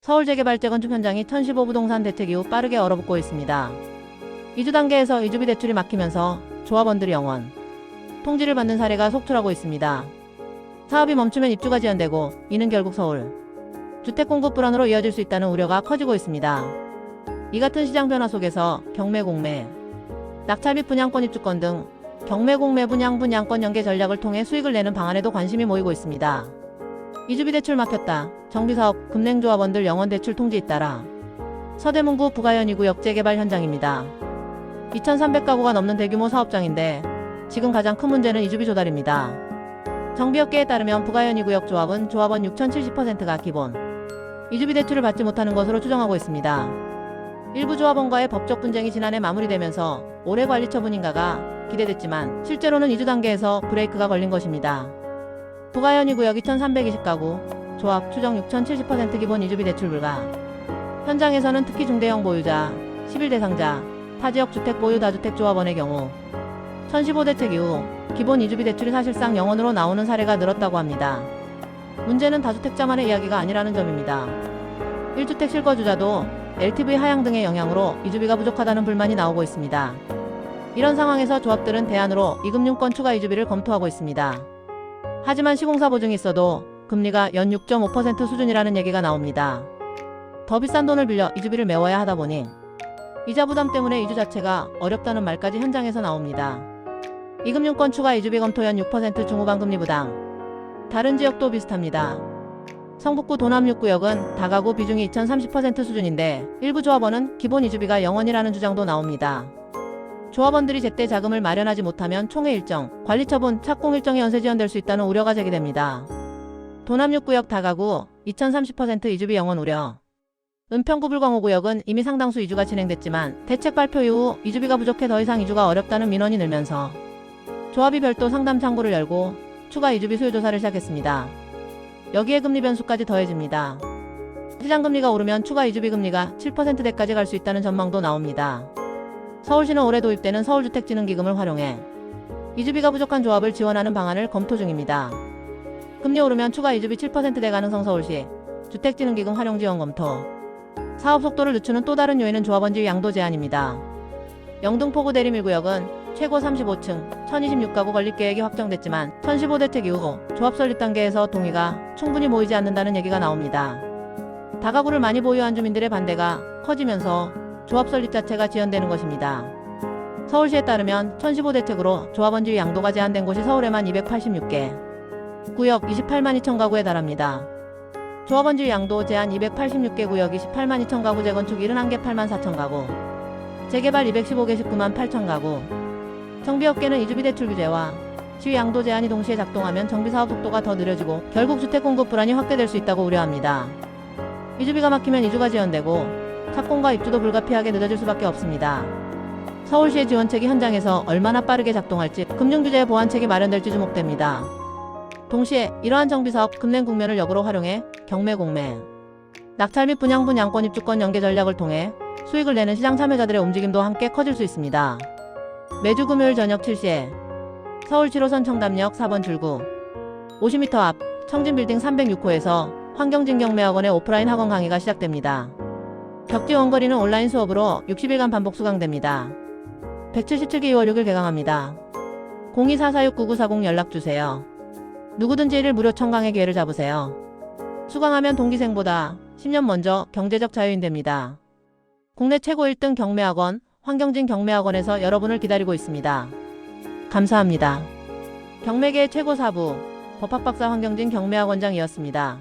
서울재개발 재건축 현장이 1015 부동산 대책 이후 빠르게 얼어붙고 있습니다. 이주 단계에서 이주비 대출이 막히면서 조합원들이 영원 통지를 받는 사례가 속출하고 있습니다. 사업이 멈추면 입주가 지연되고 이는 결국 서울 주택 공급 불안으로 이어질 수 있다는 우려가 커지고 있습니다. 이 같은 시장 변화 속에서 경매 공매, 낙찰 및 분양권 입주권 등 경매 공매 분양권 연계 전략을 통해 수익을 내는 방안에도 관심이 모이고 있습니다. 이주비 대출 막혔다. 정비사업 금냉조합원들 영원 대출 통지 잇따라 서대문구 부가현 2구역 재개발 현장입니다. 2,300가구가 넘는 대규모 사업장인데 지금 가장 큰 문제는 이주비 조달입니다. 정비업계에 따르면 부가현 2구역 조합은 조합원 6,070%가 기본 이주비 대출을 받지 못하는 것으로 추정하고 있습니다. 일부 조합원과의 법적 분쟁이 지난해 마무리되면서 올해 관리 처분 인가가 기대됐지만 실제로는 이주 단계에서 브레이크가 걸린 것입니다. 부가현 2구역 2,320가구, 조합 추정 6,070% 기본 이주비 대출 불가. 현장에서는 특히 중대형 보유자, 11대상자, 타지역 주택 보유 다주택 조합원의 경우 1015 대책 이후 기본 이주비 대출이 사실상 영원으로 나오는 사례가 늘었다고 합니다. 문제는 다주택자만의 이야기가 아니라는 점입니다. 1주택 실거주자도 LTV 하향 등의 영향으로 이주비가 부족하다는 불만이 나오고 있습니다. 이런 상황에서 조합들은 대안으로 이금융권 추가 이주비를 검토하고 있습니다. 하지만 시공사 보증이 있어도 금리가 연 6.5% 수준이라는 얘기가 나옵니다. 더 비싼 돈을 빌려 이주비를 메워야 하다 보니 이자 부담 때문에 이주 자체가 어렵다는 말까지 현장에서 나옵니다. 이금융권 추가 이주비 검토 연 6% 중후반 금리 부담. 다른 지역도 비슷합니다. 성북구 도남 6구역은 다가구 비중이 2,030% 수준인데 일부 조합원은 기본 이주비가 영원이라는 주장도 나옵니다. 조합원들이 제때 자금을 마련하지 못하면 총회 일정, 관리처분, 착공 일정이 연쇄 지연될 수 있다는 우려가 제기됩니다. 도남 6구역 다가구 2,030% 이주비 영원 우려. 은평구 불광호구역은 이미 상당수 이주가 진행됐지만 대책 발표 이후 이주비가 부족해 더 이상 이주가 어렵다는 민원이 늘면서 조합이 별도 상담 창구를 열고 추가 이주비 수요 조사를 시작했습니다. 여기에 금리 변수까지 더해집니다. 시장금리가 오르면 추가 이주비 금리가 7%대까지 갈 수 있다는 전망도 나옵니다. 서울시는 올해 도입되는 서울주택진흥기금을 활용해 이주비가 부족한 조합을 지원하는 방안을 검토 중입니다. 금리 오르면 추가 이주비 7%대 가능성 서울시 주택진흥기금 활용 지원 검토. 사업 속도를 늦추는 또 다른 요인은 조합원지 양도 제한입니다. 영등포구 대림일구역은 최고 35층 1,026가구 건립 계획이 확정됐지만 1015 대책 이후 조합 설립 단계에서 동의가 충분히 모이지 않는다는 얘기가 나옵니다. 다가구를 많이 보유한 주민들의 반대가 커지면서 조합 설립 자체가 지연되는 것입니다. 서울시에 따르면 1015 대책으로 조합원지 양도가 제한된 곳이 서울에만 286개, 구역 28만 2천 가구에 달합니다. 조합원지 양도 제한 286개 구역 28만 2천 가구 재건축 71개 8만 4천 가구, 재개발 215개 19만 8천 가구. 정비업계는 이주비 대출 규제와 시위 양도 제한이 동시에 작동하면 정비사업 속도가 더 느려지고 결국 주택 공급 불안이 확대될 수 있다고 우려합니다. 이주비가 막히면 이주가 지연되고 착공과 입주도 불가피하게 늦어질 수밖에 없습니다. 서울시의 지원책이 현장에서 얼마나 빠르게 작동할지 금융규제의 보완책이 마련될지 주목됩니다. 동시에 이러한 정비사업 금냉 국면을 역으로 활용해 경매 공매, 낙찰 및 분양권 입주권 연계 전략을 통해 수익을 내는 시장 참여자들의 움직임도 함께 커질 수 있습니다. 매주 금요일 저녁 7시에 서울 7호선 청담역 4번 출구 50m 앞 청진빌딩 306호에서 환경진 경매학원의 오프라인 학원 강의가 시작됩니다. 벽지 원거리는 온라인 수업으로 60일간 반복 수강됩니다. 177기 2월 6일 개강합니다. 0244699440 연락주세요. 누구든지 1일 무료 청강의 기회를 잡으세요. 수강하면 동기생보다 10년 먼저 경제적 자유인 됩니다. 국내 최고 1등 경매학원 환경진 경매학원에서 여러분을 기다리고 있습니다. 감사합니다. 경매계의 최고 사부 법학박사 환경진 경매학원장이었습니다.